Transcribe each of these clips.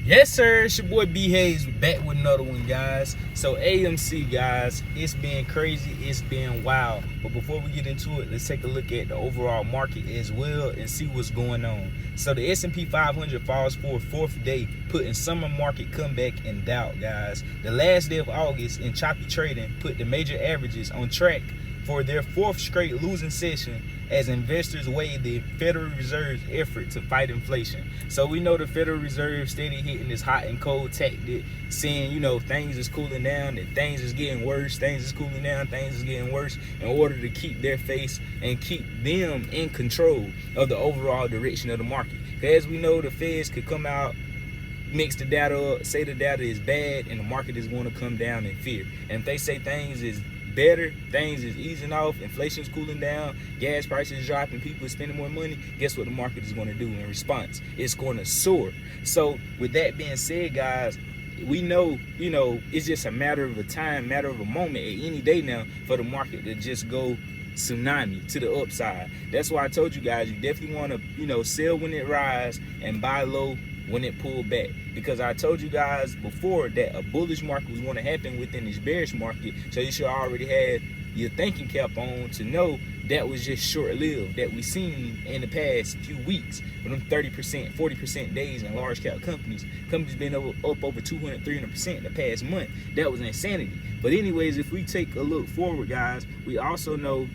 Yes, sir. It's your boy B Hayes back with another one, guys. So AMC, guys, it's been crazy. It's been wild. But before we get into it, let's take a look at the overall market as well and see what's going on. So the S&P 500 falls for a fourth day, putting summer market comeback in doubt, guys. The last day of August in choppy trading put the major averages on track for their fourth straight losing session as investors weigh the Federal Reserve's effort to fight inflation. So we know the Federal Reserve steady hitting this hot and cold tactic, saying, things is cooling down, that things is getting worse, things is cooling down, things is getting worse, in order to keep their face and keep them in control of the overall direction of the market. Because as we know, the Feds could come out, mix the data up, say the data is bad, and the market is going to come down in fear. And if they say things is better, things is easing off, inflation's cooling down, gas prices dropping, people are spending more money, guess what the market is going to do in response? It's going to soar. So with that being said, guys, we know, it's just a matter of a time, matter of a moment at any day now for the market to just go tsunami to the upside. That's why I told you guys, you definitely want to, sell when it rise and buy low when it pulled back, because I told you guys before that a bullish market was going to happen within this bearish market. So you should already have your thinking cap on to know that was just short-lived, that we seen in the past few weeks with them 30%, 40% days in large cap companies been up over 200, 300% in the past month. That was insanity. But anyways, if we take a look forward, guys, we also know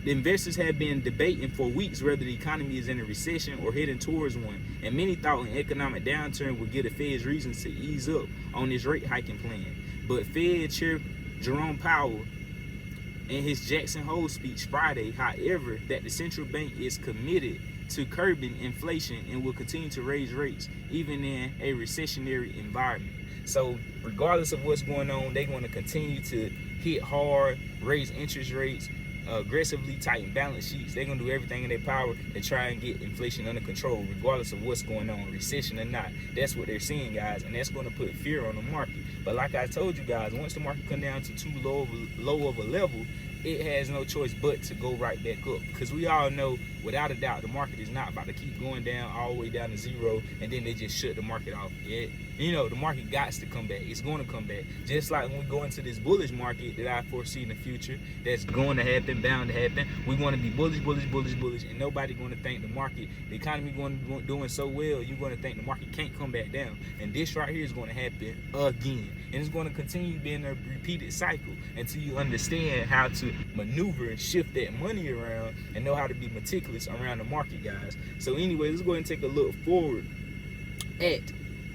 the investors have been debating for weeks whether the economy is in a recession or heading towards one, and many thought an economic downturn would give the Fed's reasons to ease up on its rate hiking plan. But Fed Chair Jerome Powell, in his Jackson Hole speech Friday, however, that the central bank is committed to curbing inflation and will continue to raise rates even in a recessionary environment. So regardless of what's going on, they're going to continue to hit hard, raise interest rates, aggressively tighten balance sheets. They're going to do everything in their power to try and get inflation under control, regardless of what's going on, recession or not. That's what they're seeing, guys, and that's going to put fear on the market. But like I told you guys, once the market come down to too low of a level, it has no choice but to go right back up, because we all know without a doubt the market is not about to keep going down all the way down to zero and then they just shut the market off. The market got to come back. It's going to come back, just like when we go into this bullish market that I foresee in the future, that's going to happen, bound to happen. We're going to be bullish, and nobody going to think the market, the economy doing so well, you're going to think the market can't come back down. And this right here is going to happen again, and it's going to continue being a repeated cycle until you understand how to maneuver and shift that money around and know how to be meticulous around the market, guys. So anyway, let's go ahead and take a look forward at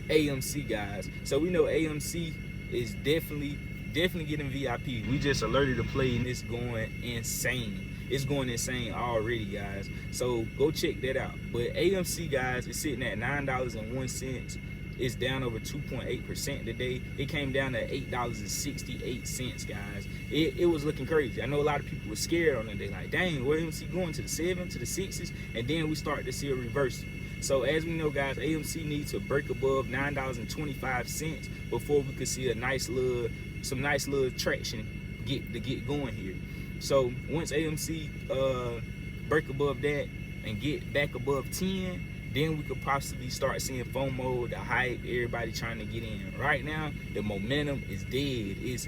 AMC, guys. So we know AMC is definitely getting VIP. We just alerted the play and it's going insane. It's going insane already, guys. So go check that out. But AMC, guys, is sitting at $9.01. It's down over 2.8% today. It came down to $8.68, guys. It was looking crazy. I know a lot of people were scared on it. They're like, dang, where AMC going to the 7, to the 6s? And then we start to see a reversal. So as we know, guys, AMC needs to break above $9.25 before we could see some nice little traction get going here. So once AMC break above that and get back above 10, then we could possibly start seeing FOMO, the hype, everybody trying to get in. Right now, the momentum is dead. It's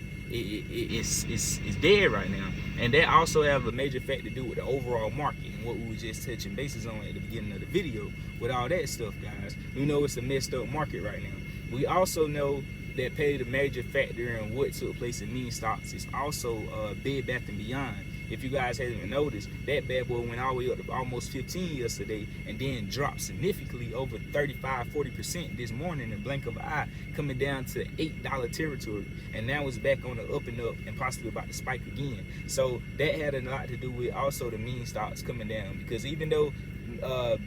dead right now. And that also have a major fact to do with the overall market and what we were just touching bases on at the beginning of the video with all that stuff, guys. We know it's a messed up market right now. We also know that played a major factor in what took place in meme stocks is also Bed Bath & Beyond. If you guys haven't noticed, that bad boy went all the way up to almost 15 yesterday and then dropped significantly over 35-40% this morning in the blink of an eye, coming down to $8 territory, and now it's back on the up and up and possibly about to spike again. So that had a lot to do with also the meme stocks coming down, because even though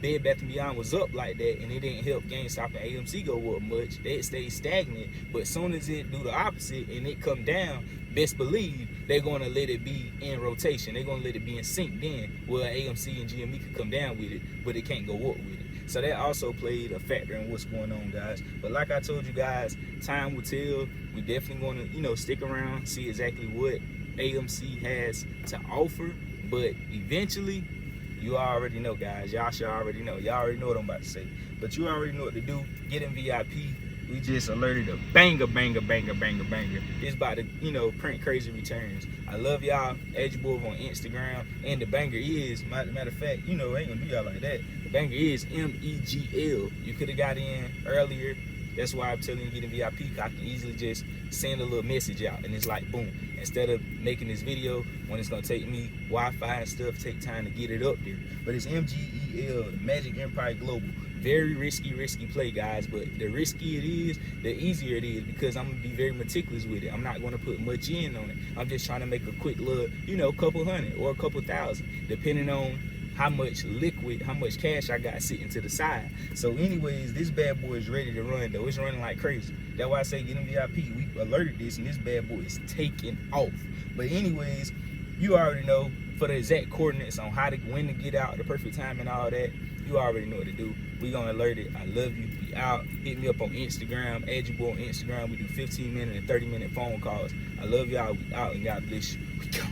Bed Bath & Beyond was up like that and it didn't help GameStop and AMC go up much, they stayed stagnant. But as soon as it do the opposite and it come down, best believe they're going to let it be in rotation. They're going to let it be in sync then, where AMC and GME could come down with it, but it can't go up with it. So that also played a factor in what's going on, guys. But like I told you guys, time will tell. We definitely going to, stick around, see exactly what AMC has to offer. But eventually, You already know, guys. Y'all should already know. Y'all already know what I'm about to say. But you already know what to do. Get in VIP. We just alerted a banger. It's about to, print crazy returns. I love y'all. Edgebull on Instagram. And the banger is, matter of fact, I ain't gonna do y'all like that. The banger is MEGL. You could have got in earlier. That's why I'm telling you to get in VIP. I can easily just send a little message out, and it's like boom. Instead of making this video when it's gonna take me Wi-Fi and stuff, take time to get it up there. But it's MGEL, the Magic Empire Global. Very risky play, guys. But the riskier it is, the easier it is, because I'm gonna be very meticulous with it. I'm not gonna put much in on it. I'm just trying to make a quick little, couple hundred or a couple thousand, depending on how much cash I got sitting to the side. So anyways, this bad boy is ready to run though. It's running like crazy. That's why I say get in VIP. We alerted this, and this bad boy is taking off. But anyways, you already know, for the exact coordinates on when to get out, the perfect time and all that, you already know what to do. We gonna alert it. I love you. We out. Hit me up on Instagram, Edgebull on Instagram. We do 15-minute and 30-minute phone calls. I love y'all. We out, and God bless you. We go.